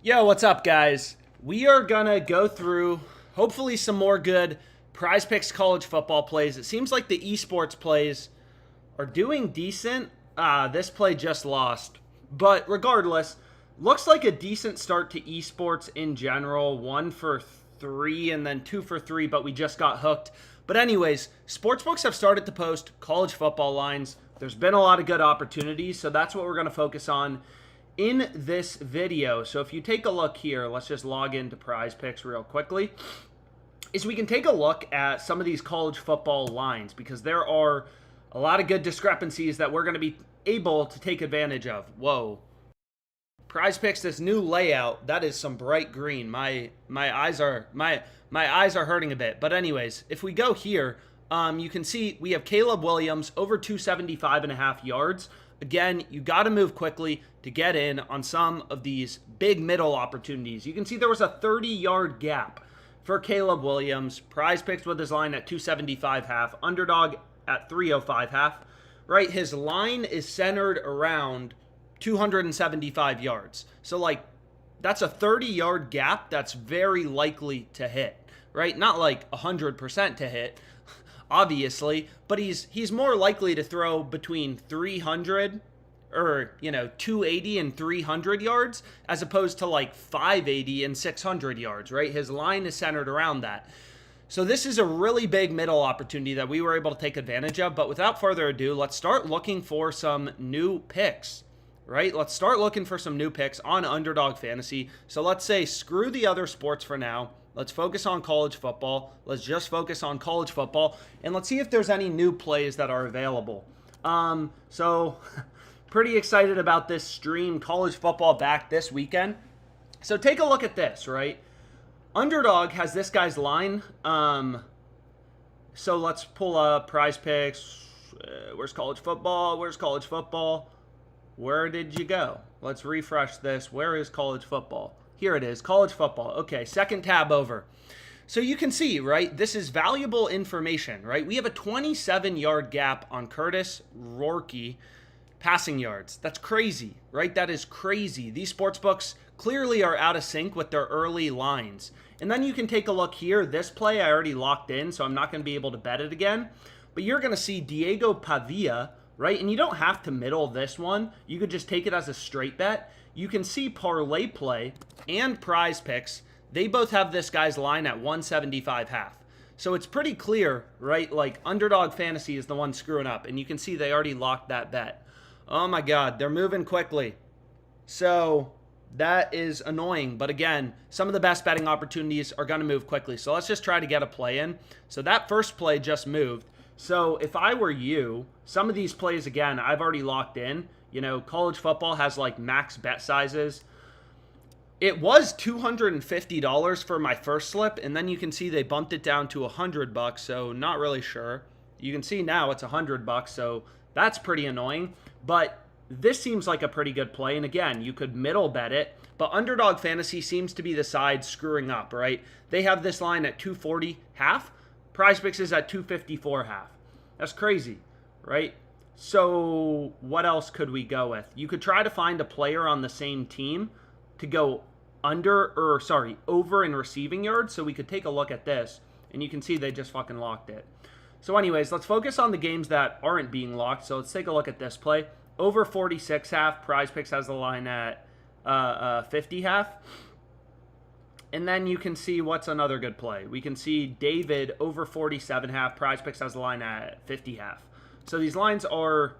Yo, what's up, guys? We are gonna go through hopefully some more good PrizePicks college football plays. It seems like the esports plays are doing decent. This play just lost, but regardless, looks like a decent start to esports in general. 1 for 3 and then 2 for 3, but we just got hooked. But anyways, sportsbooks have started to post college football lines. There's been a lot of good opportunities, so that's what we're gonna focus on in this video. So if you take a look here, let's just log into PrizePicks real quickly, is we can take a look at some of these college football lines because there are a lot of good discrepancies that we're going to be able to take advantage of. Whoa. PrizePicks, this new layout, that is some bright green. My eyes are hurting a bit. But anyways, if we go here, you can see we have Caleb Williams over 275.5 yards. Again, you got to move quickly to get in on some of these big middle opportunities. You can see there was a 30-yard gap for Caleb Williams. PrizePicks with his line at 275 half. Underdog at 305 half. Right, his line is centered around 275 yards. So, like, that's a 30-yard gap that's very likely to hit. Right, not like 100% to hit, obviously, but he's more likely to throw between 300 or 280 and 300 yards as opposed to like 580 and 600 yards, right? His line is centered around that. So this is a really big middle opportunity that we were able to take advantage of. But without further ado, let's start looking for some new picks, right? Let's start looking for some new picks on Underdog Fantasy. So let's say screw the other sports for now. Let's focus on college football. Let's just focus on college football. And let's see if there's any new plays that are available. So pretty excited about this stream. College football back this weekend. So take a look at this, right? Underdog has this guy's line. So let's pull up PrizePicks. Where's college football? Where's college football? Where did you go? Let's refresh this. Where is college football? Here it is, college football. Okay, second tab over. So you can see, right, this is valuable information, right? We have a 27-yard gap on Curtis Rourke passing yards. That's crazy, right? That is crazy. These sportsbooks clearly are out of sync with their early lines. And then you can take a look here. This play I already locked in, so I'm not going to be able to bet it again. But you're going to see Diego Pavia, right? And you don't have to middle this one. You could just take it as a straight bet. You can see ParlayPlay and PrizePicks. They both have this guy's line at 175 half. So it's pretty clear, right? Like Underdog Fantasy is the one screwing up. And you can see they already locked that bet. Oh my God, they're moving quickly. So that is annoying. But again, some of the best betting opportunities are going to move quickly. So let's just try to get a play in. So that first play just moved. So if I were you, some of these plays, again, I've already locked in. College football has like max bet sizes. It was $250 for my first slip, and then you can see they bumped it down to $100, so not really sure. You can see now it's $100, so that's pretty annoying. But this seems like a pretty good play, and again, you could middle bet it, but Underdog Fantasy seems to be the side screwing up, right? They have this line at 240 half. PrizePicks is at 254 half. That's crazy, right? So what else could we go with? You could try to find a player on the same team to go over in receiving yards. So we could take a look at this, and you can see they just fucking locked it. So anyways, let's focus on the games that aren't being locked. So let's take a look at this play. Over 46 half. PrizePicks has the line at 50 half. And then you can see what's another good play. We can see David over 47 half. PrizePicks has the line at 50 half. So these lines are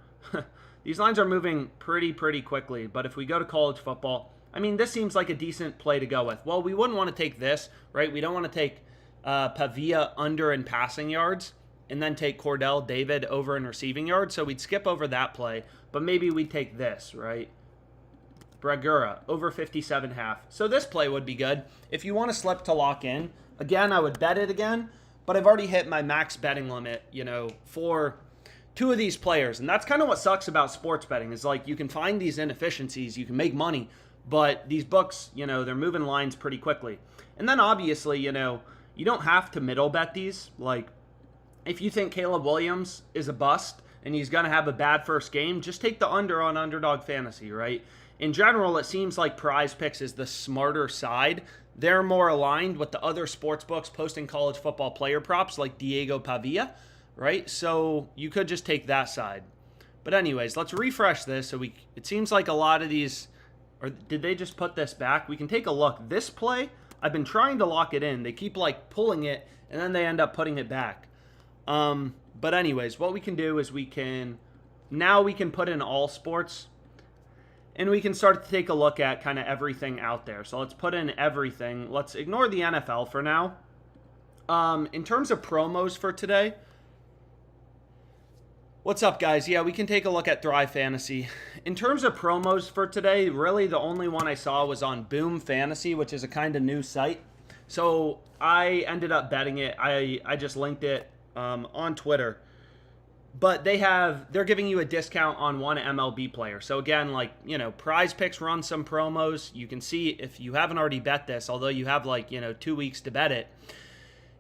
moving pretty quickly. But if we go to college football, I mean, this seems like a decent play to go with. Well, we wouldn't want to take this, right? We don't want to take Pavia under in passing yards and then take Cordell David over in receiving yards. So we'd skip over that play, but maybe we'd take this, right? Bregura over 57 half. So this play would be good. If you want to slip to lock in, again, I would bet it again, but I've already hit my max betting limit, for two of these players. And that's kind of what sucks about sports betting is like you can find these inefficiencies, you can make money, but these books, they're moving lines pretty quickly. And then obviously, you don't have to middle bet these. Like if you think Caleb Williams is a bust, and he's going to have a bad first game, just take the under on Underdog Fantasy, right? In general, it seems like PrizePicks is the smarter side. They're more aligned with the other sports books posting college football player props like Diego Pavia, right? So you could just take that side. But anyways, let's refresh this. So it seems like a lot of these, or did they just put this back? We can take a look. This play, I've been trying to lock it in. They keep like pulling it and then they end up putting it back. But anyways, what we can do is we can put in all sports and we can start to take a look at kind of everything out there. So let's put in everything. Let's ignore the NFL for now. In terms of promos for today, what's up, guys? Yeah, we can take a look at Thrive Fantasy. In terms of promos for today, really the only one I saw was on Boom Fantasy, which is a kind of new site. So I ended up betting it. I just linked it on Twitter. But they're giving you a discount on one MLB player. So again, like, you know, PrizePicks runs some promos. You can see if you haven't already bet this, although you have like, you know, 2 weeks to bet it.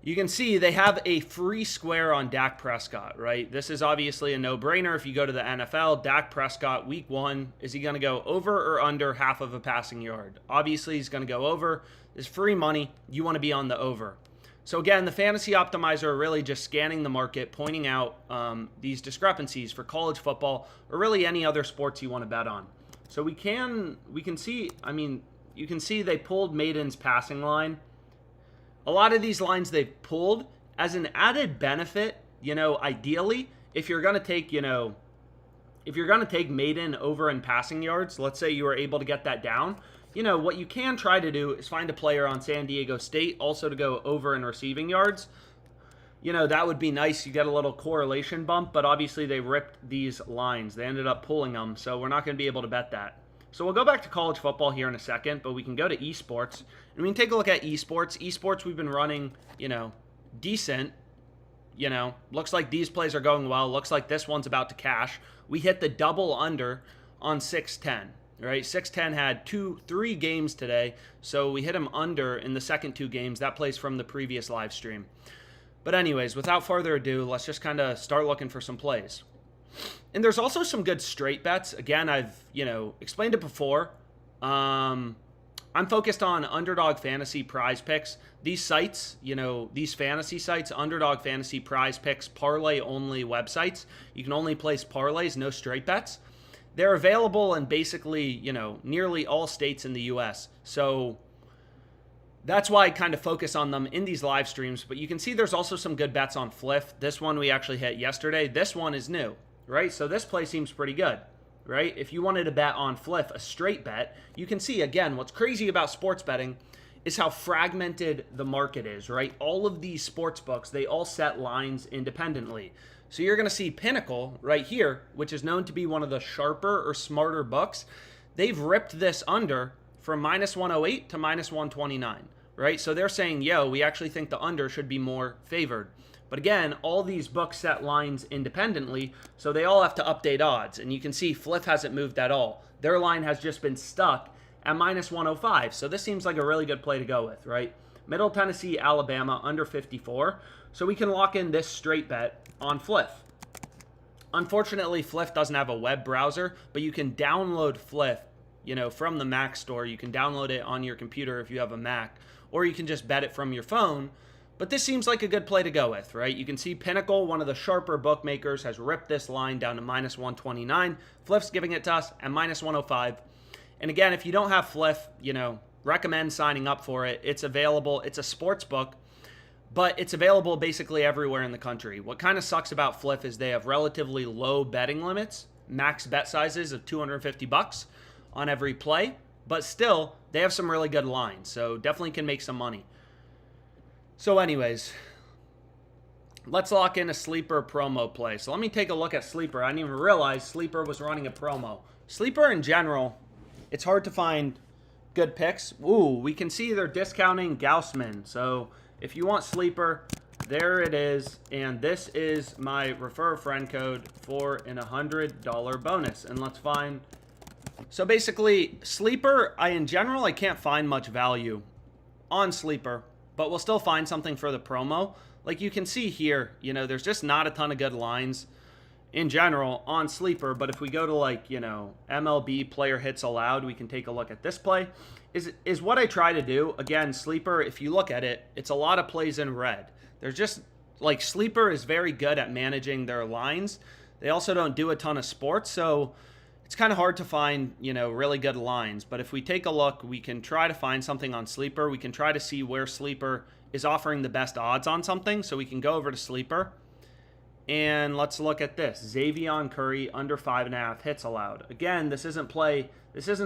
You can see they have a free square on Dak Prescott, right? This is obviously a no-brainer. If you go to the NFL, Dak Prescott, week 1, is he going to go over or under half of a passing yard? Obviously, he's going to go over. It's free money. You want to be on the over. So again, the Fantasy Optimizer are really just scanning the market, pointing out these discrepancies for college football or really any other sports you want to bet on. So we can see, I mean, you can see they pulled Maiden's passing line. A lot of these lines they've pulled as an added benefit, you know, ideally, if you're going to take, you know, if you're going to take Maiden over in passing yards, let's say you were able to get that down, you know, what you can try to do is find a player on San Diego State also to go over in receiving yards. You know, that would be nice. You get a little correlation bump, but obviously they ripped these lines. They ended up pulling them, so we're not going to be able to bet that. So we'll go back to college football here in a second, but we can go to Esports, and we can take a look at Esports. Esports we've been running, you know, decent. You know, looks like these plays are going well. Looks like this one's about to cash. We hit the double under on 610. Right, 610 had 3 games today, so we hit him under in the second 2 games. That plays from the previous live stream. But anyways, without further ado, let's just kind of start looking for some plays. And there's also some good straight bets. Again, I've, you know, explained it before. I'm focused on Underdog Fantasy, PrizePicks. These sites, you know, these fantasy sites, Underdog Fantasy, PrizePicks, parlay only websites. You can only place parlays, no straight bets. They're available in basically, you know, nearly all states in the U.S. So that's why I kind of focus on them in these live streams. But you can see there's also some good bets on Fliff. This one we actually hit yesterday. This one is new, right? So this play seems pretty good, right? If you wanted to bet on Fliff, a straight bet, you can see, again, what's crazy about sports betting is how fragmented the market is, right? All of these sports books, they all set lines independently. So you're going to see Pinnacle right here, which is known to be one of the sharper or smarter books. They've ripped this under from minus 108 to minus 129, right? So they're saying, yo, we actually think the under should be more favored. But again, all these books set lines independently, so they all have to update odds. And you can see Fliff hasn't moved at all. Their line has just been stuck at minus 105. So this seems like a really good play to go with, right? Middle Tennessee, Alabama, under 54. So we can lock in this straight bet on Fliff. Unfortunately, Fliff doesn't have a web browser, but you can download Fliff, you know, from the Mac store. You can download it on your computer if you have a Mac, or you can just bet it from your phone. But this seems like a good play to go with, right? You can see Pinnacle, one of the sharper bookmakers, has ripped this line down to minus 129. Fliff's giving it to us at minus 105. And again, if you don't have Fliff, you know, recommend signing up for it. It's available. It's a sports book, but it's available basically everywhere in the country. What kind of sucks about Fliff is they have relatively low betting limits, max bet sizes of $250 on every play, but still, they have some really good lines, so definitely can make some money. So anyways, let's lock in a Sleeper promo play. So let me take a look at Sleeper. I didn't even realize Sleeper was running a promo. Sleeper in general, it's hard to find good picks. Ooh, we can see they're discounting Gaussman. So if you want Sleeper, there it is. And this is my refer a friend code for an $100 bonus. And let's find. So basically, Sleeper, in general, I can't find much value on Sleeper, but we'll still find something for the promo. Like you can see here, you know, there's just not a ton of good lines. in general on Sleeper, but if we go to like, MLB player hits allowed, we can take a look at this play. Is what I try to do. Again, Sleeper, if you look at it, it's a lot of plays in red. There's just, like, Sleeper is very good at managing their lines. They also don't do a ton of sports, so it's kind of hard to find, really good lines. But if we take a look, we can try to find something on Sleeper. We can try to see where Sleeper is offering the best odds on something. So we can go over to Sleeper. And let's look at this. Xavier Curry, under 5.5 hits allowed. Again, this isn't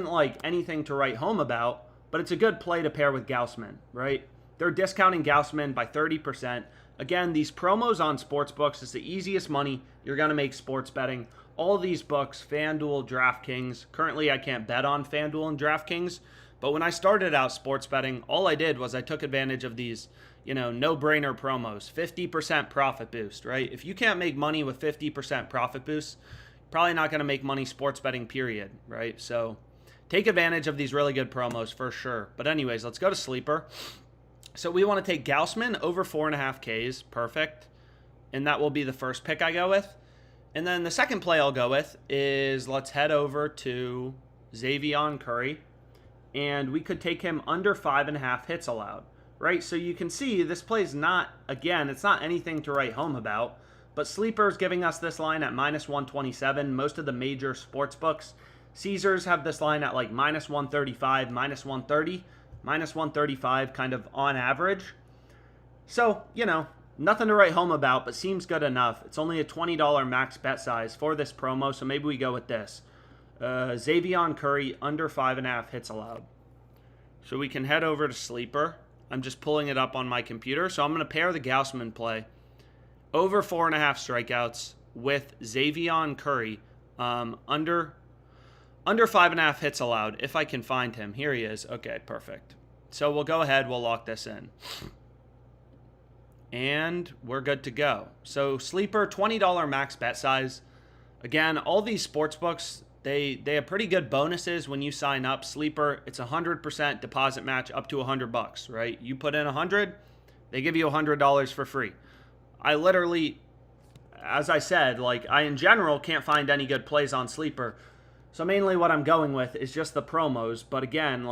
like anything to write home about, but it's a good play to pair with Gaussman, right? They're discounting Gaussman by 30%. Again, these promos on sportsbooks is the easiest money you're going to make sports betting. All these books, FanDuel, DraftKings. Currently, I can't bet on FanDuel and DraftKings, but when I started out sports betting, all I did was I took advantage of these, no-brainer promos. 50% profit boost, right? If you can't make money with 50% profit boost, you're probably not going to make money sports betting, period, right? So take advantage of these really good promos for sure. But anyways, let's go to Sleeper. So we want to take Gaussman over 4.5 Ks. Perfect. And that will be the first pick I go with. And then the second play I'll go with is, let's head over to Xavier Curry. And we could take him under 5.5 hits allowed, right? So you can see this play is not, again, it's not anything to write home about. But Sleeper is giving us this line at -127. Most of the major sports books, Caesars have this line at like -135, -130. -135 kind of on average. So, nothing to write home about, but seems good enough. It's only a $20 max bet size for this promo, so maybe we go with this. Xavier Curry, under 5.5 hits allowed. So we can head over to Sleeper. I'm just pulling it up on my computer. So I'm going to pair the Gaussman play. Over 4.5 strikeouts with Xavier Curry, under 5.5 hits allowed, if I can find him. Here he is. Okay, perfect. So we'll go ahead. We'll lock this in. And we're good to go. So Sleeper, $20 max bet size. Again, all these sports books, they have pretty good bonuses when you sign up. Sleeper, it's 100% deposit match up to $100, right? You put in 100, they give you $100 for free. I literally, as I said, I in general can't find any good plays on Sleeper. So mainly what I'm going with is just the promos. But again,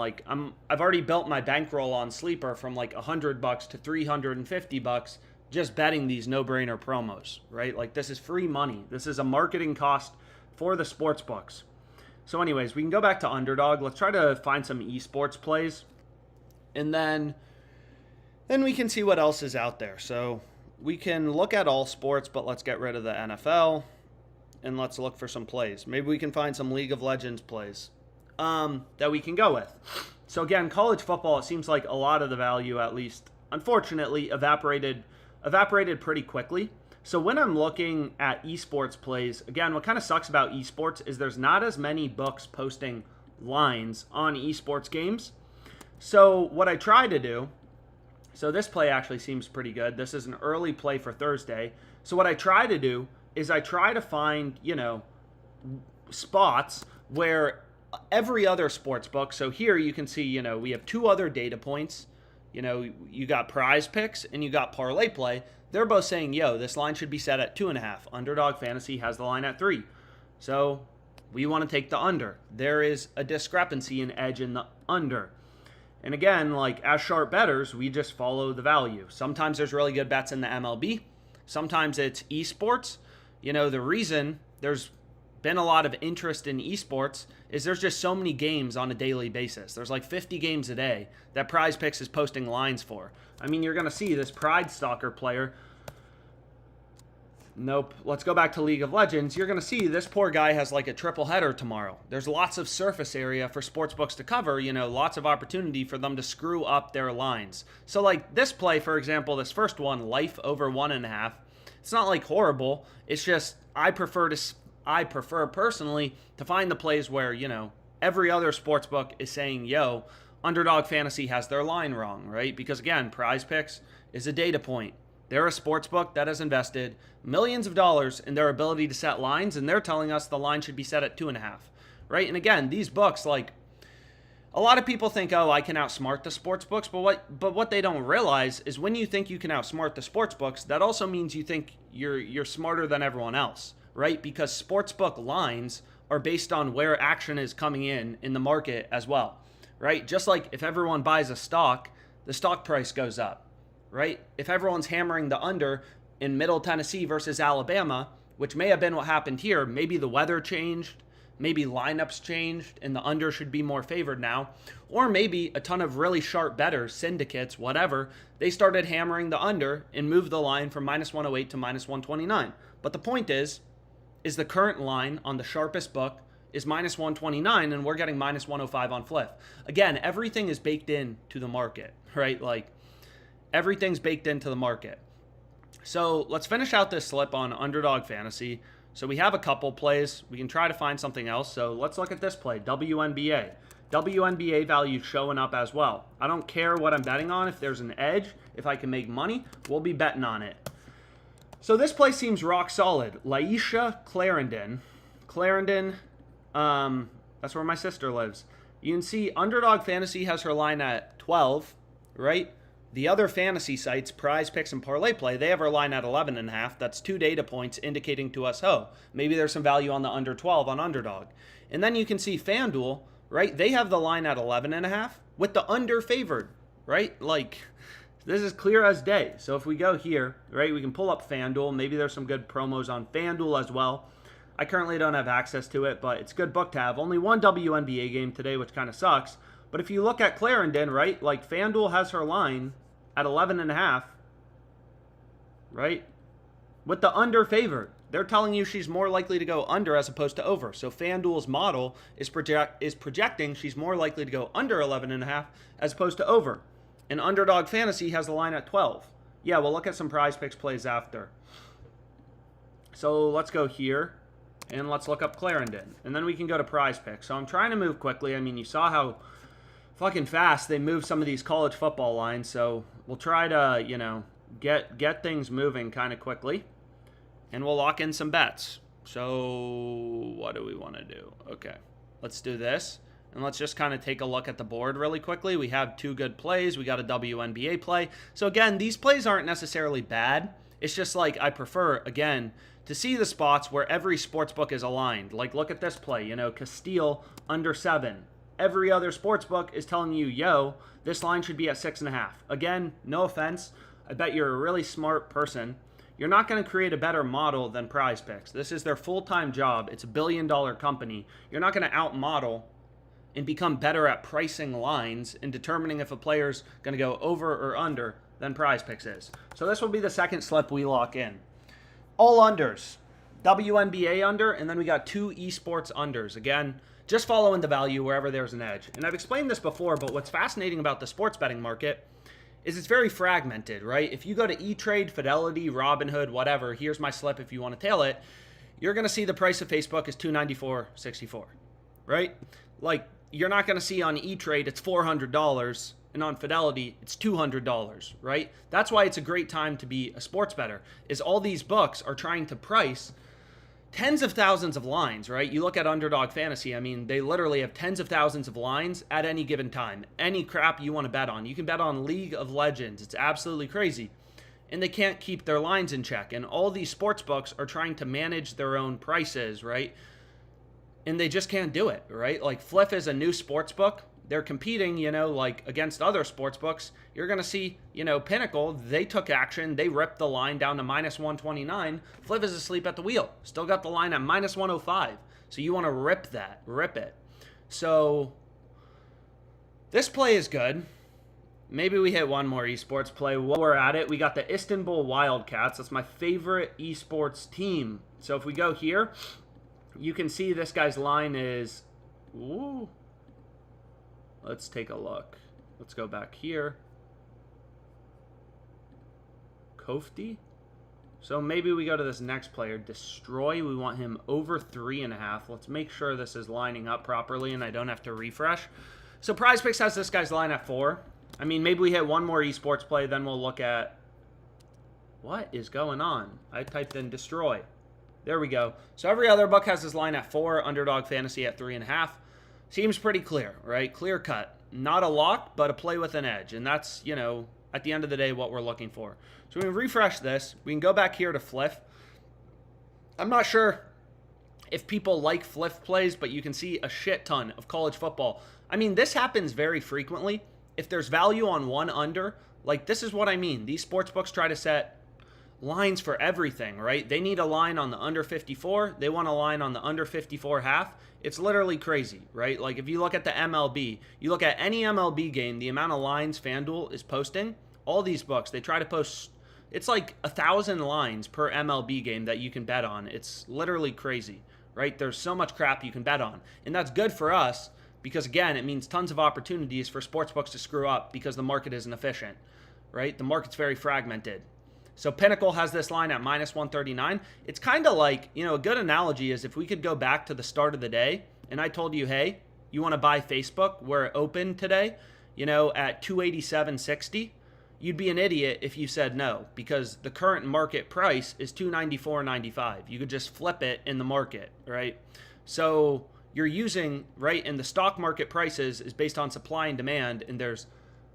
I've already built my bankroll on Sleeper from like $100 to $350 just betting these no-brainer promos, right? This is free money. This is a marketing cost for the sports books. So anyways, we can go back to Underdog. Let's try to find some esports plays. And then we can see what else is out there. So we can look at all sports, but let's get rid of the NFL. And let's look for some plays. Maybe we can find some League of Legends plays that we can go with. So again, college football, it seems like a lot of the value, at least, unfortunately, evaporated pretty quickly. So when I'm looking at esports plays, again, what kind of sucks about esports is there's not as many books posting lines on esports games. So what I try to do, so this play actually seems pretty good. This is an early play for Thursday. So what I try to do is I try to find, spots where every other sports book, so here you can see, we have two other data points. You got PrizePicks and you got ParlayPlay. They're both saying, this line should be set at 2.5. Underdog Fantasy has the line at 3. So we want to take the under. There is a discrepancy, an edge in the under. And again, as sharp bettors, we just follow the value. Sometimes there's really good bets in the MLB. Sometimes it's esports. The reason there's been a lot of interest in esports is there's just so many games on a daily basis. There's 50 games a day that PrizePicks is posting lines for. I mean, you're going to see this Pride Stalker player. Nope. Let's go back to League of Legends. You're going to see this poor guy has a triple header tomorrow. There's lots of surface area for sportsbooks to cover, lots of opportunity for them to screw up their lines. So this play, for example, this first one, life over 1.5. It's not horrible. It's just I prefer personally to find the plays where, every other sportsbook is saying, Underdog Fantasy has their line wrong, right? Because again, PrizePicks is a data point. They're a sportsbook that has invested millions of dollars in their ability to set lines, and they're telling us the line should be set at 2.5, right? And again, these books, a lot of people think, I can outsmart the sports books, but what they don't realize is when you think you can outsmart the sports books, that also means you think you're smarter than everyone else, right? Because sportsbook lines are based on where action is coming in the market as well, right? Just like if everyone buys a stock, the stock price goes up, right? If everyone's hammering the under in Middle Tennessee versus Alabama, which may have been what happened here, maybe the weather changed, maybe lineups changed and the under should be more favored now, or maybe a ton of really sharp bettors, syndicates, whatever, they started hammering the under and moved the line from -108 to -129. But the point is the current line on the sharpest book is -129 and we're getting -105 on Fliff. Again, everything is baked into the market, right? Like everything's baked into the market. So let's finish out this slip on Underdog Fantasy. So we have a couple plays. We can try to find something else. So let's look at this play, WNBA. WNBA value showing up as well. I don't care what I'm betting on. If there's an edge, if I can make money, we'll be betting on it. So this play seems rock solid. Laisha Clarendon. That's where my sister lives. You can see Underdog Fantasy has her line at 12, right? The other fantasy sites, PrizePicks and ParlayPlay, they have her line at 11.5. That's 2 data points indicating to us, oh, maybe there's some value on the under 12 on Underdog. And then you can see FanDuel, right? They have the line at 11.5 with the under favored, right? Like, this is clear as day. So if we go here, right, we can pull up FanDuel. Maybe there's some good promos on FanDuel as well. I currently don't have access to it, but it's a good book to have. Only one WNBA game today, which kind of sucks. But if you look at Clarendon, right, like FanDuel has her line at 11.5, right? With the under favored. They're telling you she's more likely to go under as opposed to over. So FanDuel's model is projecting she's more likely to go under 11.5 as opposed to over. And Underdog Fantasy has the line at 12. Yeah, we'll look at some PrizePicks plays after. So let's go here and let's look up Clarendon. And then we can go to PrizePicks. So I'm trying to move quickly. I mean, you saw how fucking fast they move some of these college football lines, so we'll try to, you know, get things moving kind of quickly, and we'll lock in some bets. So what do we want to do? Okay, let's do this, and let's just kind of take a look at the board really quickly. We have 2 good plays. We got a WNBA play. So again, these plays aren't necessarily bad. It's just like I prefer, again, to see the spots where every sportsbook is aligned. Like look at this play, you know, Castile under 7. Every other sportsbook is telling you, yo, this line should be at 6.5. Again, no offense. I bet you're a really smart person. You're not going to create a better model than PrizePicks. This is their full-time job. It's a billion-dollar company. You're not going to out-model and become better at pricing lines and determining if a player's going to go over or under than PrizePicks is. So this will be the second slip we lock in. All unders. WNBA under, and then we got 2 esports unders. Again, just following the value wherever there's an edge. And I've explained this before, but what's fascinating about the sports betting market is it's very fragmented, right? If you go to E-Trade, Fidelity, Robinhood, whatever, here's my slip if you want to tail it, you're going to see the price of Facebook is $294.64, right? Like, you're not going to see on E-Trade it's $400, and on Fidelity it's $200, right? That's why it's a great time to be a sports bettor, is all these books are trying to price tens of thousands of lines, right? You look at Underdog Fantasy, I mean, they literally have tens of thousands of lines at any given time. Any crap you want to bet on. You can bet on League of Legends. It's absolutely crazy. And they can't keep their lines in check. And all these sports books are trying to manage their own prices, right? And they just can't do it, right? Like Fliff is a new sports book. They're competing, you know, like against other sports books. You're going to see, you know, Pinnacle, they took action. They ripped the line down to -129. Fliff is asleep at the wheel. Still got the line at -105. So you want to rip it. So this play is good. Maybe we hit one more esports play. While we're at it, we got the Istanbul Wildcats. That's my favorite esports team. So if we go here, you can see this guy's line is... Ooh. Let's take a look. Let's go back here. Kofti. So maybe we go to this next player, Destroy. We want him over 3.5. Let's make sure this is lining up properly and I don't have to refresh. So PrizePicks has this guy's line at 4. I mean, maybe we hit one more esports play, then we'll look at... What is going on? I typed in Destroy. There we go. So every other book has his line at 4, Underdog Fantasy at 3.5. Seems pretty clear, right? Clear cut. Not a lock, but a play with an edge. And that's, you know, at the end of the day, what we're looking for. So we can refresh this. We can go back here to Fliff. I'm not sure if people like Fliff plays, but you can see a shit ton of college football. I mean, this happens very frequently. If there's value on one under, like this is what I mean. These sportsbooks try to set lines for everything, right? They need a line on the under 54. They want a line on the under 54 half. It's literally crazy, right? Like if you look at the MLB, you look at any MLB game, the amount of lines FanDuel is posting, all these books, they try to post, it's like 1,000 lines per MLB game that you can bet on. It's literally crazy, right? There's so much crap you can bet on. And that's good for us because, again, it means tons of opportunities for sportsbooks to screw up because the market isn't efficient, right? The market's very fragmented. So Pinnacle has this line at minus 139. It's kind of like, you know, a good analogy is if we could go back to the start of the day and I told you, hey, you want to buy Facebook where it opened today, you know, at 287.60, you'd be an idiot if you said no because the current market price is 294.95. You could just flip it in the market, right? So you're using, right, and the stock market prices is based on supply and demand, and there's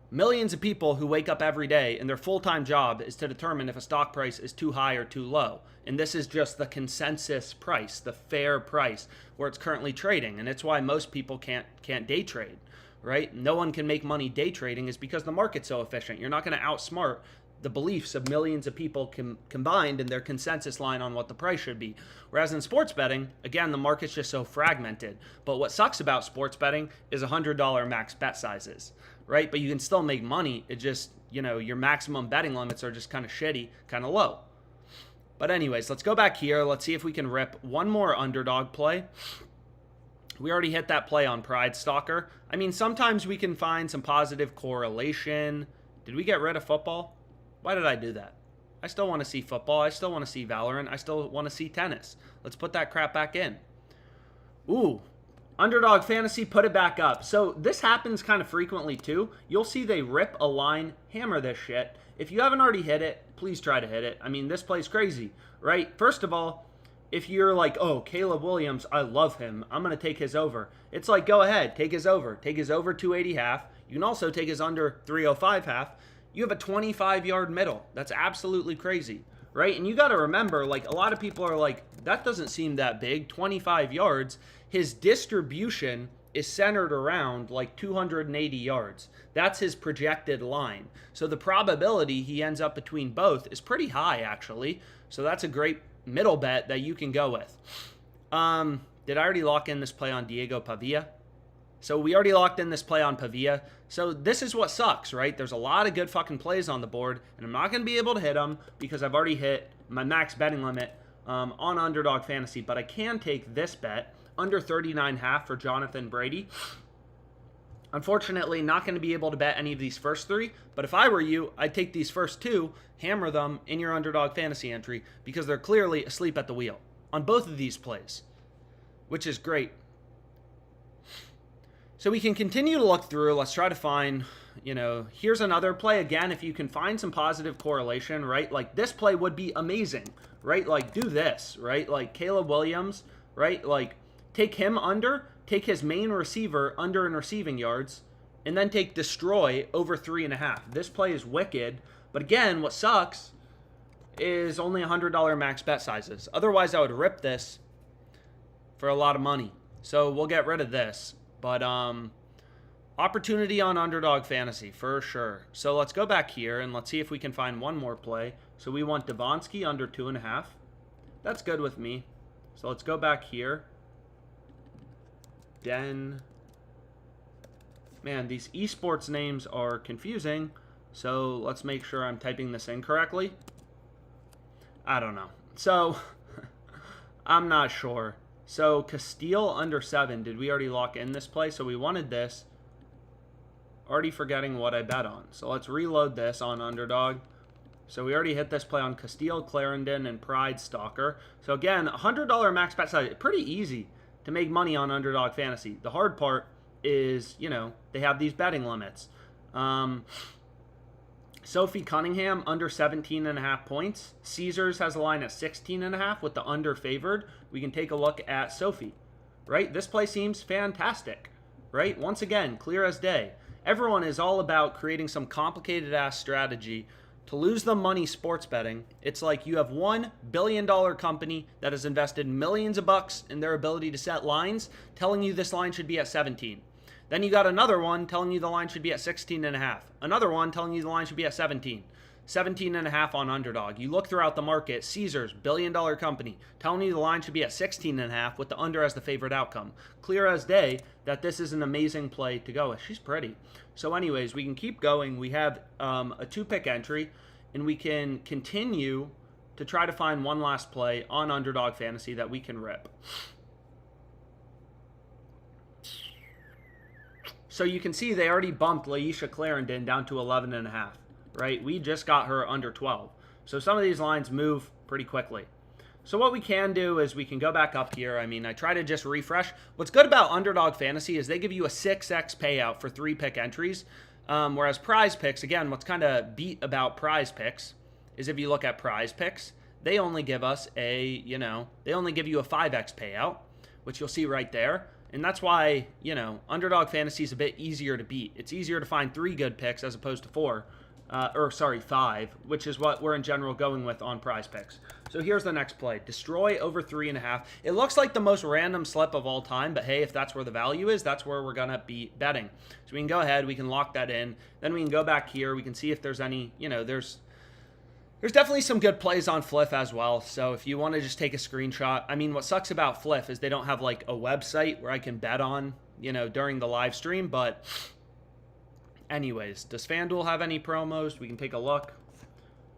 millions of people who wake up every day and their full-time job is to determine if a stock price is too high or too low. And this is just the consensus price, the fair price where it's currently trading. And it's why most people can't day trade, right? No one can make money day trading is because the market's so efficient. You're not going to outsmart the beliefs of millions of people combined in their consensus line on what the price should be. Whereas in sports betting, again, the market's just so fragmented. But what sucks about sports betting is $100 max bet sizes, right? But you can still make money. It just, you know, your maximum betting limits are just kind of shitty, kind of low. But anyways, let's go back here. Let's see if we can rip one more underdog play. We already hit that play on Pride Stalker. I mean, sometimes we can find some positive correlation. Did we get rid of football? Why did I do that? I still want to see football. I still want to see Valorant. I still want to see tennis. Let's put that crap back in. Ooh, Underdog Fantasy, put it back up. So this happens kind of frequently too. You'll see they rip a line, hammer this shit. If you haven't already hit it, please try to hit it. I mean, this play's crazy, right? First of all, if you're like, oh, Caleb Williams, I love him, I'm going to take his over. It's like, go ahead, take his over. Take his over 280 half. You can also take his under 305 half. You have a 25-yard middle. That's absolutely crazy, right? And you got to remember, like, a lot of people are like, that doesn't seem that big, 25 yards. His distribution is centered around like 280 yards. That's his projected line. So the probability he ends up between both is pretty high, actually. So that's a great middle bet that you can go with. Did I already lock in this play on Diego Pavia? So we already locked in this play on Pavia. So this is what sucks, right? There's a lot of good fucking plays on the board, and I'm not going to be able to hit them because I've already hit my max betting limit on Underdog Fantasy. But I can take this bet, under 39.5 for Jonathan Brady. Unfortunately, not going to be able to bet any of these first three. But if I were you, I'd take these first two, hammer them in your Underdog Fantasy entry because they're clearly asleep at the wheel on both of these plays, which is great. So we can continue to look through. Let's try to find, you know, here's another play. Again, if you can find some positive correlation, right? Like this play would be amazing, right? Like do this, right? Like Caleb Williams, right? Like take him under, take his main receiver under in receiving yards, and then take destroy over 3.5. This play is wicked. But again, what sucks is only $100 max bet sizes. Otherwise, I would rip this for a lot of money. So we'll get rid of this. But opportunity on Underdog Fantasy for sure. So let's go back here and let's see if we can find one more play. So we want Devonsky under 2.5. That's good with me. So let's go back here. Man, these esports names are confusing. So let's make sure I'm typing this in correctly. I don't know. So I'm not sure. So Castile under 7. Did we already lock in this play? So we wanted this. Already forgetting what I bet on. So let's reload this on Underdog. So we already hit this play on Castile, Clarendon, and Pride Stalker. So again, $100 max bet size. Pretty easy to make money on Underdog Fantasy. The hard part is, you know, they have these betting limits. Sophie Cunningham under 17.5 points. Caesars has a line at 16.5 with the under favored. We can take a look at Sophie, right? This play seems fantastic, right? Once again, clear as day. Everyone is all about creating some complicated ass strategy to lose the money sports betting, it's like you have $1 billion company that has invested millions of bucks in their ability to set lines, telling you this line should be at 17. Then you got another one telling you the line should be at 16.5. Another one telling you the line should be at 17. 17.5 on Underdog. You look throughout the market, Caesars, billion-dollar company, telling you the line should be at 16.5 with the under as the favorite outcome. Clear as day that this is an amazing play to go with. She's pretty. So anyways, we can keep going. We have a 2-pick entry, and we can continue to try to find one last play on Underdog Fantasy that we can rip. So you can see they already bumped Laisha Clarendon down to 11.5. Right? We just got her under 12. So some of these lines move pretty quickly. So what we can do is we can go back up here. I mean, I try to just refresh. What's good about Underdog Fantasy is they give you a 6x payout for 3-pick entries. Whereas PrizePicks, again, what's kind of beat about PrizePicks is if you look at PrizePicks, they only give us they only give you a 5x payout, which you'll see right there. And that's why, Underdog Fantasy is a bit easier to beat. It's easier to find 3 good picks as opposed to 4. 5, which is what we're in general going with on PrizePicks. So here's the next play. Destroy over 3.5. It looks like the most random slip of all time, but hey, if that's where the value is, that's where we're going to be betting. So we can go ahead, we can lock that in. Then we can go back here. We can see if there's any, there's definitely some good plays on Fliff as well. So if you want to just take a screenshot, I mean, what sucks about Fliff is they don't have like a website where I can bet on, during the live stream, but anyways, does FanDuel have any promos? We can take a look.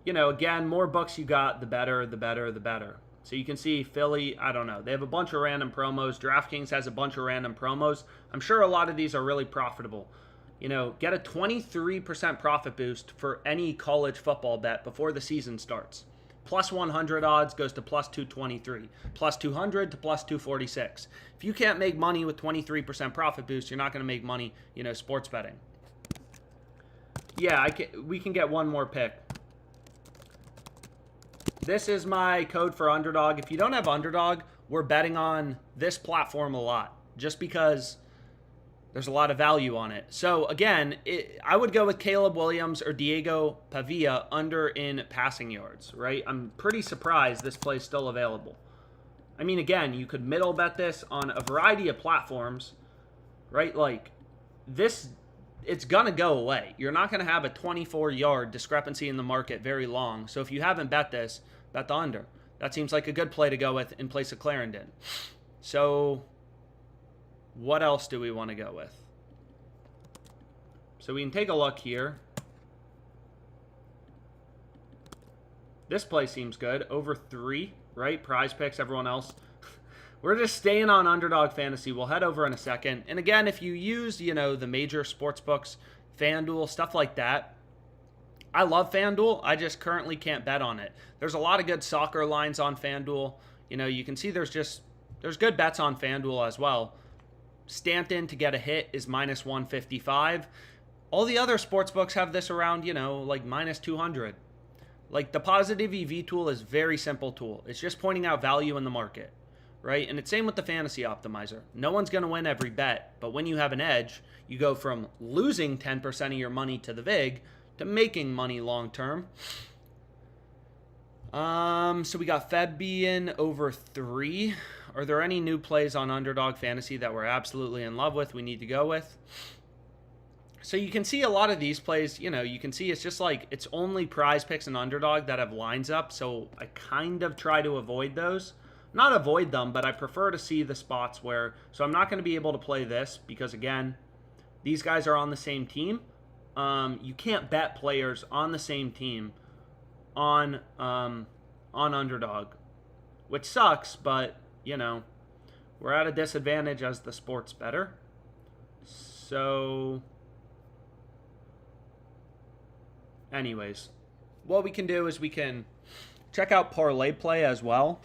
Again, more books you got, the better, the better, the better. So you can see Philly, I don't know. They have a bunch of random promos. DraftKings has a bunch of random promos. I'm sure a lot of these are really profitable. Get a 23% profit boost for any college football bet before the season starts. Plus 100 odds goes to plus 223. Plus 200 to plus 246. If you can't make money with 23% profit boost, you're not going to make money, sports betting. Yeah, we can get one more pick. This is my code for Underdog. If you don't have Underdog, we're betting on this platform a lot just because there's a lot of value on it. So again, I would go with Caleb Williams or Diego Pavia under in passing yards, right? I'm pretty surprised this play's still available. I mean, again, you could middle bet this on a variety of platforms, right? Like this, it's going to go away. You're not going to have a 24-yard discrepancy in the market very long. So if you haven't bet this, bet the under. That seems like a good play to go with in place of Clarendon. So what else do we want to go with? So we can take a look here. This play seems good. Over 3, right? PrizePicks, everyone else. We're just staying on Underdog Fantasy. We'll head over in a second. And again, if you use, the major sportsbooks, FanDuel, stuff like that, I love FanDuel. I just currently can't bet on it. There's a lot of good soccer lines on FanDuel. You can see there's good bets on FanDuel as well. Stanton to get a hit is minus 155. All the other sportsbooks have this around, like minus 200. Like the positive EV tool is a very simple tool. It's just pointing out value in the market. Right? And it's same with the fantasy optimizer. No one's going to win every bet, but when you have an edge, you go from losing 10% of your money to the VIG to making money long term. So we got Fabian over 3. Are there any new plays on Underdog Fantasy that we're absolutely in love with, we need to go with? So you can see a lot of these plays, you can see it's just like it's only PrizePicks and Underdog that have lines up, so I kind of try to avoid those. Not avoid them, but I prefer to see the spots where... So I'm not going to be able to play this because, again, these guys are on the same team. You can't bet players on the same team on Underdog, which sucks, but, we're at a disadvantage as the sports bettor. So, anyways, what we can do is we can check out ParlayPlay as well.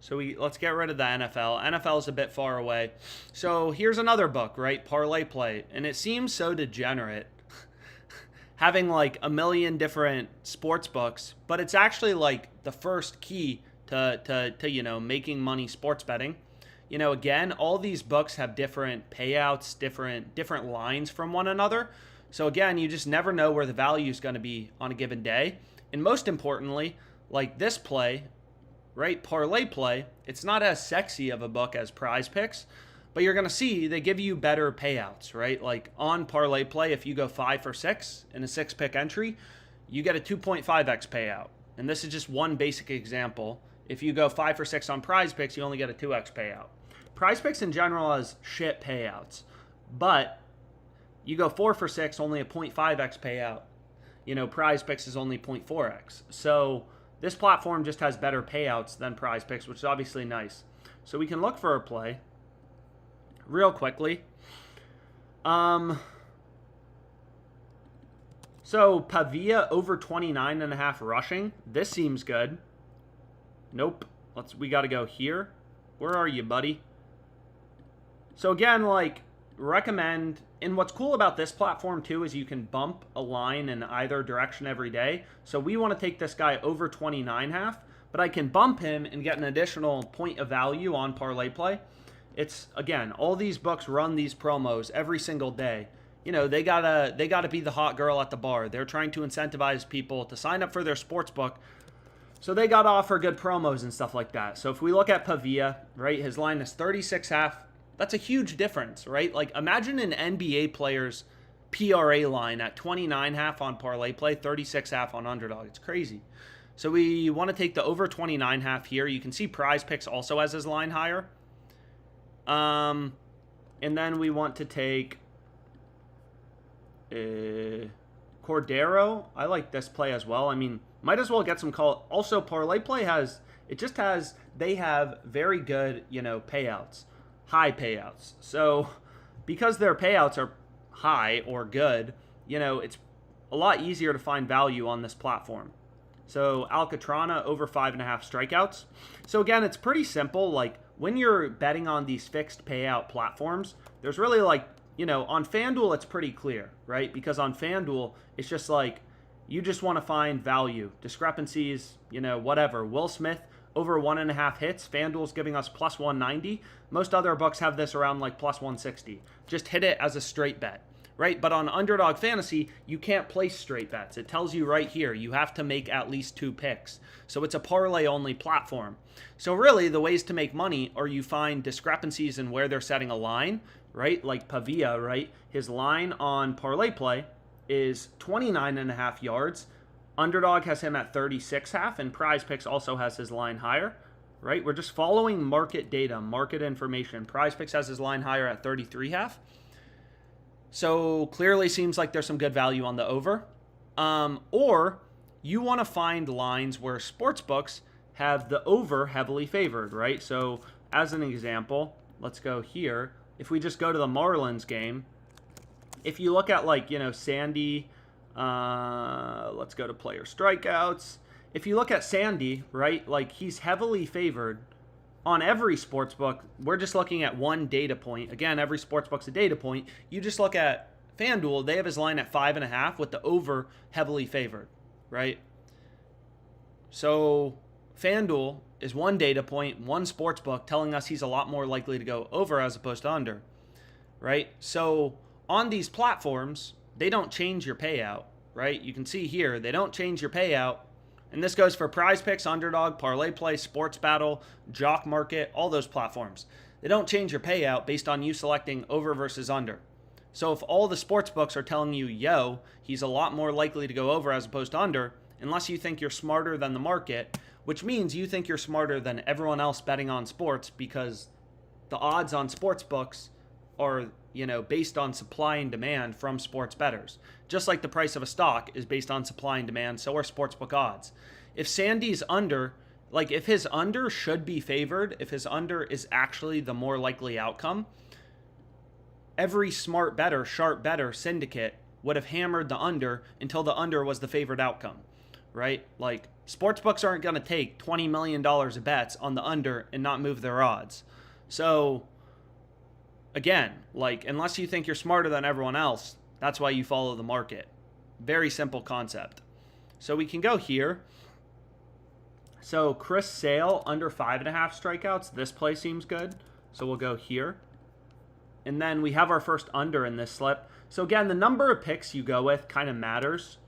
So let's get rid of the NFL. NFL is a bit far away. So here's another book, right? ParlayPlay. And it seems so degenerate having like a million different sports books, but it's actually like the first key to making money sports betting. You know, again, all these books have different payouts, different lines from one another. So again, you just never know where the value is going to be on a given day. And most importantly, like this play, right, ParlayPlay, it's not as sexy of a book as PrizePicks, but you're going to see they give you better payouts, right? Like on ParlayPlay, if you go 5 for 6 in a 6-pick entry, you get a 2.5x payout. And this is just one basic example. If you go 5 for 6 on PrizePicks, you only get a 2x payout. PrizePicks in general has shit payouts, but you go 4 for 6, only a 0.5x payout. You know, PrizePicks is only 0.4x. So this platform just has better payouts than PrizePicks, which is obviously nice. So we can look for a play real quickly. So Pavia over 29.5 rushing. This seems good. Nope. We got to go here. Where are you, buddy? So again, like, recommend, and what's cool about this platform too is you can bump a line in either direction every day. So we want to take this guy over 29.5, but I can bump him and get an additional point of value on ParlayPlay. It's, again, all these books run these promos every single day. You know, they gotta be the hot girl at the bar. They're trying to incentivize people to sign up for their sports book. So they gotta offer good promos and stuff like that. So if we look at Pavia, right, his line is 36.5. That's a huge difference, right? Like, imagine an NBA player's PRA line at 29.5 on ParlayPlay, 36.5 on Underdog. It's crazy. So we want to take the over 29.5 here. You can see PrizePicks also has his line higher. And then we want to take Cordero. I like this play as well. I mean, might as well get some call. Also, ParlayPlay they have very good, you know, payouts. High payouts. So because their payouts are high or good, you know, it's a lot easier to find value on this platform. So Alcatrana over 5.5 strikeouts. So again, it's pretty simple. Like, when you're betting on these fixed payout platforms, there's really, like, you know, on FanDuel, it's pretty clear, right? Because on FanDuel, it's just like, you just want to find value, discrepancies, you know, whatever. Will Smith over 1.5 hits. FanDuel's giving us plus 190. Most other books have this around like plus 160. Just hit it as a straight bet, right? But on Underdog Fantasy, you can't place straight bets. It tells you right here, you have to make at least 2 picks. So it's a parlay-only platform. So really, the ways to make money are you find discrepancies in where they're setting a line, right? Like Pavia, right? His line on ParlayPlay is 29.5 yards. Underdog has him at 36.5, and PrizePicks also has his line higher, right? We're just following market data, market information. PrizePicks has his line higher at 33.5. So clearly seems like there's some good value on the over. Or you want to find lines where sportsbooks have the over heavily favored, right? So as an example, let's go here. If we just go to the Marlins game, if you look at, like, you know, Sandy, let's go to player strikeouts. If you look at Sandy, right, like, he's heavily favored on every sportsbook. We're just looking at one data point. Again, every sportsbook's a data point. You just look at FanDuel, they have his line at 5.5 with the over heavily favored, right? So FanDuel is one data point, one sportsbook telling us he's a lot more likely to go over as opposed to under, right? So on these platforms, they don't change your payout, right? You can see here, they don't change your payout. And this goes for PrizePicks, Underdog, ParlayPlay, SportsBattle, JockMKT, all those platforms. They don't change your payout based on you selecting over versus under. So if all the sports books are telling you, yo, he's a lot more likely to go over as opposed to under, unless you think you're smarter than the market, which means you think you're smarter than everyone else betting on sports, because the odds on sports books are, you know, based on supply and demand from sports bettors. Just like the price of a stock is based on supply and demand, so are sportsbook odds. If Sandy's under, like, if his under should be favored, if his under is actually the more likely outcome, every smart bettor, sharp bettor syndicate would have hammered the under until the under was the favored outcome, right? Like, sportsbooks aren't going to take $20 million of bets on the under and not move their odds. So again, like, unless you think you're smarter than everyone else, that's why you follow the market. Very simple concept. So we can go here. So Chris Sale under 5.5 strikeouts. This play seems good. So we'll go here. And then we have our first under in this slip. So again, the number of picks you go with kind of matters.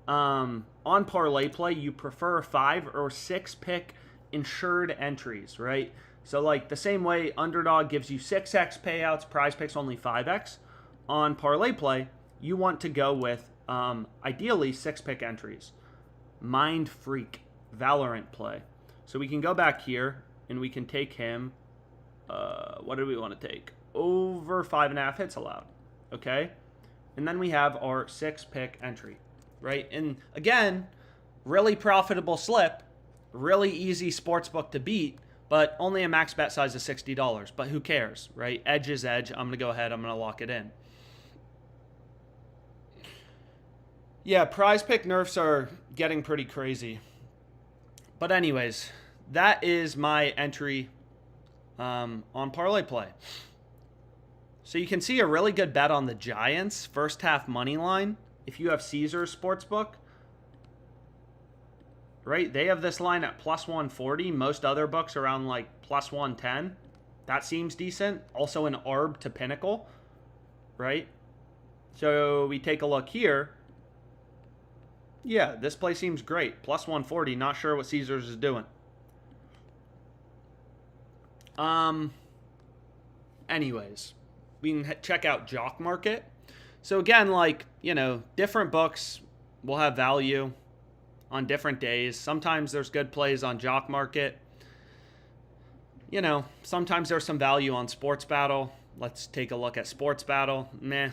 On ParlayPlay, you prefer 5 or 6 pick insured entries, right? So like the same way Underdog gives you 6x payouts, PrizePicks only 5x. On ParlayPlay, you want to go with ideally 6 pick entries. Mind Freak, Valorant play. So we can go back here and we can take him. What do we want to take? Over 5.5 hits allowed. Okay. And then we have our 6 pick entry, right? And again, really profitable slip, really easy sportsbook to beat, but only a max bet size of $60. But who cares, right? Edge is edge. I'm going to go ahead. I'm going to lock it in. Yeah, PrizePick nerfs are getting pretty crazy. But anyways, that is my entry on ParlayPlay. So you can see a really good bet on the Giants, first half money line. If you have Caesars Sportsbook, right, they have this line at plus 140. Most other books around like plus 110. That seems decent. Also an ARB to Pinnacle, right? So we take a look here. Yeah, this play seems great. Plus 140. Not sure what Caesars is doing. Anyways, we can check out JockMKT. So again, like, you know, different books will have value on different days. Sometimes there's good plays on JockMKT. You know, sometimes there's some value on SportsBattle. Let's take a look at SportsBattle. Meh.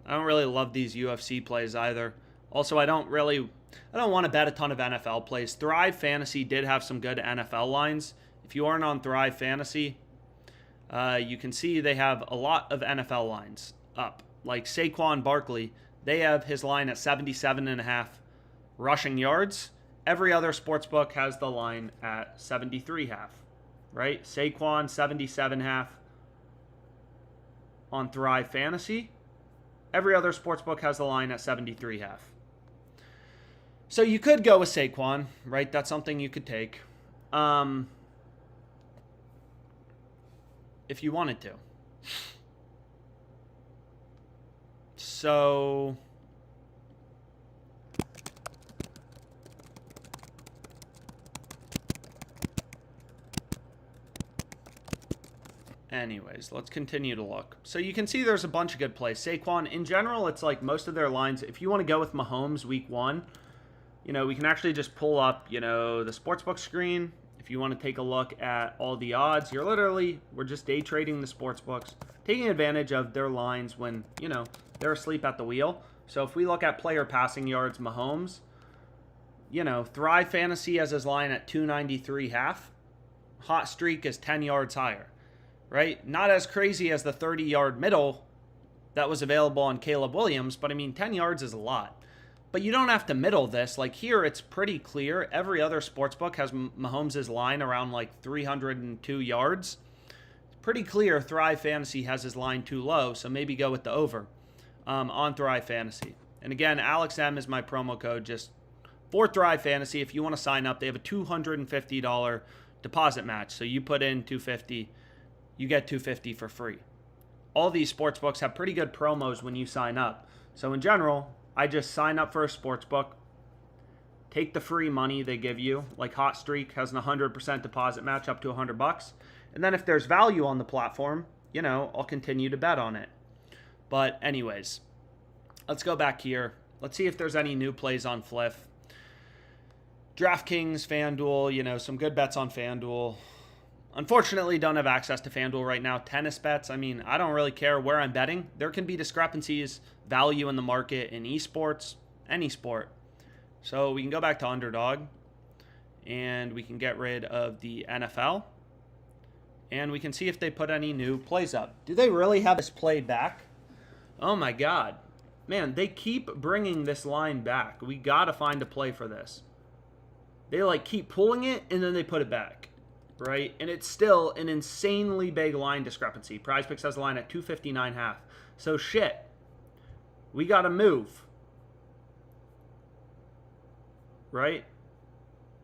I don't really love these UFC plays either. Also, I don't want to bet a ton of NFL plays. Thrive Fantasy did have some good NFL lines. If you aren't on Thrive Fantasy, you can see they have a lot of NFL lines up. Like Saquon Barkley, they have his line at 77.5 rushing yards. Every other sportsbook has the line at 73.5, right? Saquon, 77.5 on Thrive Fantasy. Every other sportsbook has the line at 73.5. So you could go with Saquon, right? That's something you could take. If you wanted to. So anyways, let's continue to look. So you can see there's a bunch of good plays. Saquon, in general, it's like most of their lines. If you want to go with Mahomes week 1, you know, we can actually just pull up, you know, the sportsbook screen. If you want to take a look at all the odds, we're just day trading the sportsbooks, taking advantage of their lines when, you know, they're asleep at the wheel. So if we look at player passing yards, Mahomes, you know, Thrive Fantasy has his line at 293.5. Hot Streak is 10 yards higher, right? Not as crazy as the 30-yard middle that was available on Caleb Williams, but I mean, 10 yards is a lot. But you don't have to middle this. Like here, it's pretty clear. Every other sportsbook has Mahomes' line around like 302 yards. It's pretty clear Thrive Fantasy has his line too low, so maybe go with the over on Thrive Fantasy. And again, ALEXM is my promo code just for Thrive Fantasy. If you want to sign up, they have a $250 deposit match. So you put in $250, you get $250 for free. All these sportsbooks have pretty good promos when you sign up. So in general, I just sign up for a sportsbook, take the free money they give you, like Hot Streak has an 100% deposit match up to $100. And then if there's value on the platform, you know, I'll continue to bet on it. But anyways, let's go back here. Let's see if there's any new plays on Fliff. DraftKings, FanDuel, you know, some good bets on FanDuel. Unfortunately, don't have access to FanDuel right now. Tennis bets, I mean, I don't really care where I'm betting. There can be discrepancies, value in the market in esports, any sport. So we can go back to Underdog, and we can get rid of the NFL, and we can see if they put any new plays up. Do they really have this play back? Oh my God. Man, they keep bringing this line back. We got to find a play for this. They like keep pulling it, and then they put it back. Right? And it's still an insanely big line discrepancy. PrizePicks has a line at 259.5. So shit. We got to move. Right?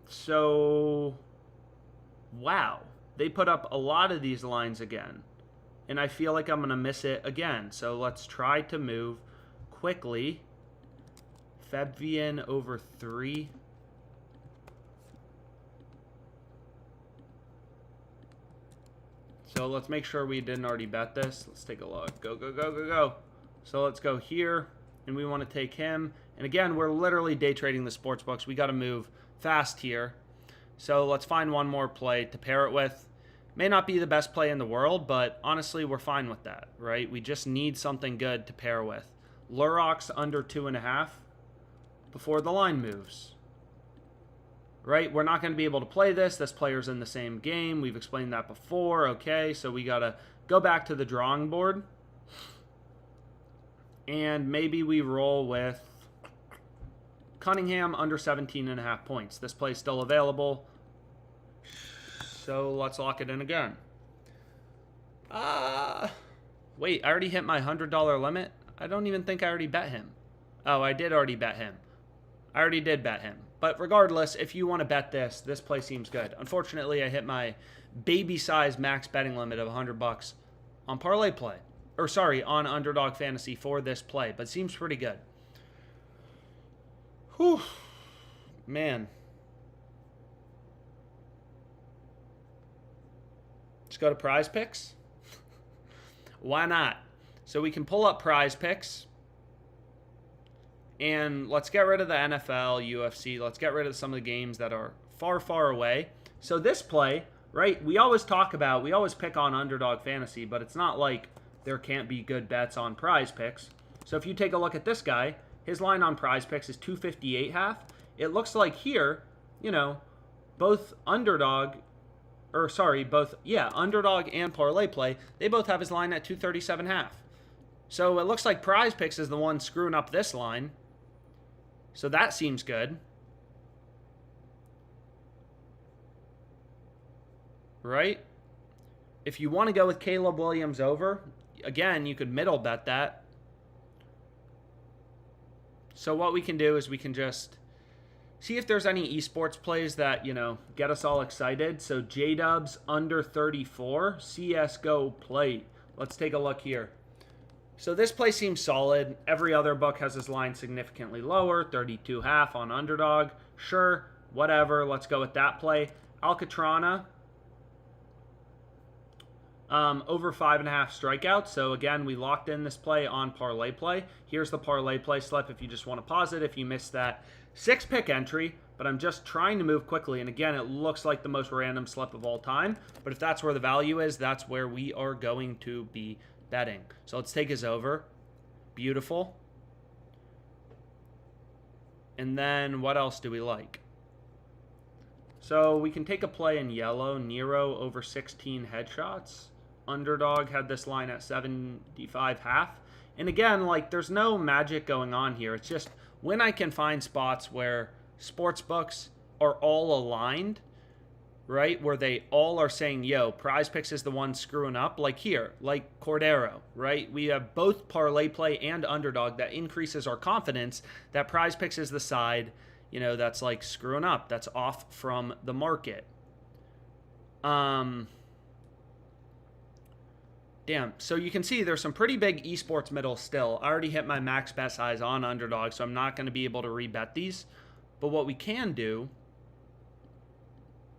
So wow. they put up a lot of these lines again. And I feel like I'm going to miss it again. So let's try to move quickly. Febvian over 3. So let's make sure we didn't already bet this. Let's take a look. Go, go, go, go, go. So let's go here, and we want to take him. And again, we're literally day trading the sports books. We got to move fast here. So let's find one more play to pair it with. May not be the best play in the world, but honestly, we're fine with that, right? We just need something good to pair with. Lurox under 2.5 before the line moves. Right? We're not going to be able to play this. This player's in the same game. We've explained that before. Okay, so we got to go back to the drawing board. And maybe we roll with Cunningham under 17.5 points. This play's still available. So let's lock it in again. Wait, I already hit my $100 limit? I don't even think I already bet him. Oh, I did already bet him. I already did bet him. But regardless, if you want to bet this, this play seems good. Unfortunately, I hit my baby-size max betting limit of $100 on ParlayPlay. Or sorry, on Underdog Fantasy for this play. But seems pretty good. Whew. Man. Let's go to PrizePicks. Why not? So we can pull up PrizePicks. And let's get rid of the NFL, UFC. Let's get rid of some of the games that are far, far away. So this play, right, we always pick on Underdog Fantasy, but it's not like there can't be good bets on PrizePicks. So if you take a look at this guy, his line on PrizePicks is 258.5. It looks like here, you know, Underdog and ParlayPlay, they both have his line at 237.5. So it looks like PrizePicks is the one screwing up this line. So that seems good. Right? If you want to go with Caleb Williams over, again, you could middle bet that. So what we can do is we can just see if there's any esports plays that, you know, get us all excited. So J-Dubs under 34, CSGO play. Let's take a look here. So this play seems solid. Every other book has his line significantly lower, 32.5 on Underdog. Sure, whatever. Let's go with that play. Alcatrana, over 5.5 strikeouts. So again, we locked in this play on ParlayPlay. Here's the ParlayPlay slip if you just want to pause it if you missed that 6-pick entry. But I'm just trying to move quickly. And again, it looks like the most random slip of all time. But if that's where the value is, that's where we are going to be betting. So let's take his over. Beautiful. And then what else do we like? So we can take a play in yellow. Nero over 16 headshots. Underdog had this line at 75.5. And again, like, there's no magic going on here. It's just when I can find spots where sportsbooks are all aligned, right, where they all are saying, yo, PrizePicks is the one screwing up, like here, like Cordero, right? We have both ParlayPlay and Underdog. That increases our confidence that PrizePicks is the side, you know, that's like screwing up, that's off from the market. Damn, so you can see there's some pretty big esports middle still. I already hit my max bet size on Underdog, so I'm not going to be able to rebet these. But what we can do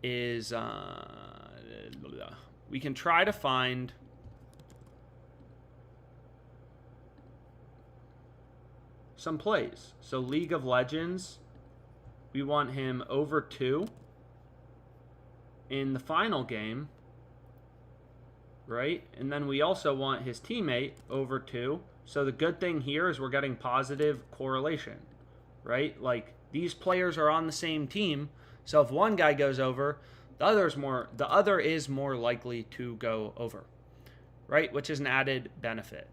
is we can try to find some plays. So League of Legends, we want him over 2 in the final game, right? And then we also want his teammate over 2. So the good thing here is we're getting positive correlation, right? Like, these players are on the same team. So if one guy goes over, the other is more likely to go over, right? Which is an added benefit.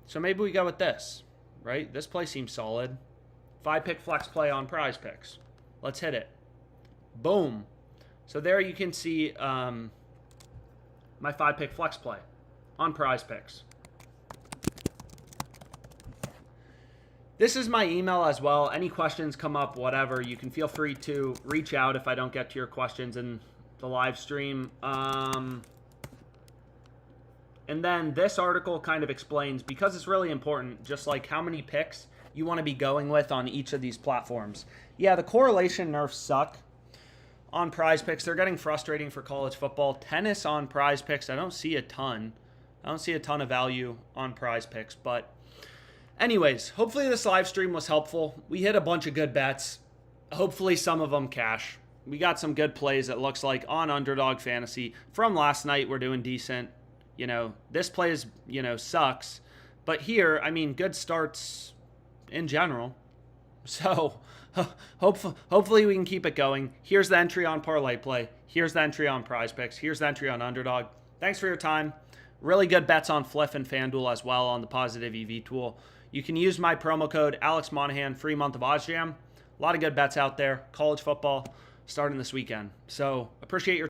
So maybe we go with this, right? This play seems solid. 5-pick flex play on PrizePicks. Let's hit it. Boom. So there you can see my 5-pick flex play on PrizePicks. this is my email as well. Any questions come up, whatever, you can feel free to reach out if I don't get to your questions in the live stream. And then this article kind of explains, because it's really important, just like how many picks you want to be going with on each of these platforms. Yeah, the correlation nerfs suck on PrizePicks. They're getting frustrating for college football. Tennis on PrizePicks, I don't see a ton. I don't see a ton of value on PrizePicks. But anyways, hopefully this live stream was helpful. We hit a bunch of good bets. Hopefully some of them cash. We got some good plays, it looks like, on Underdog Fantasy. From last night, we're doing decent. You know, this play is, sucks. But here, I mean, good starts in general. So hopefully we can keep it going. Here's the entry on ParlayPlay. Here's the entry on PrizePicks. Here's the entry on Underdog. Thanks for your time. Really good bets on Fliff and FanDuel as well on the positive EV tool. You can use my promo code AlexMonahan, free month of OddsJam. A lot of good bets out there. College football starting this weekend. So appreciate your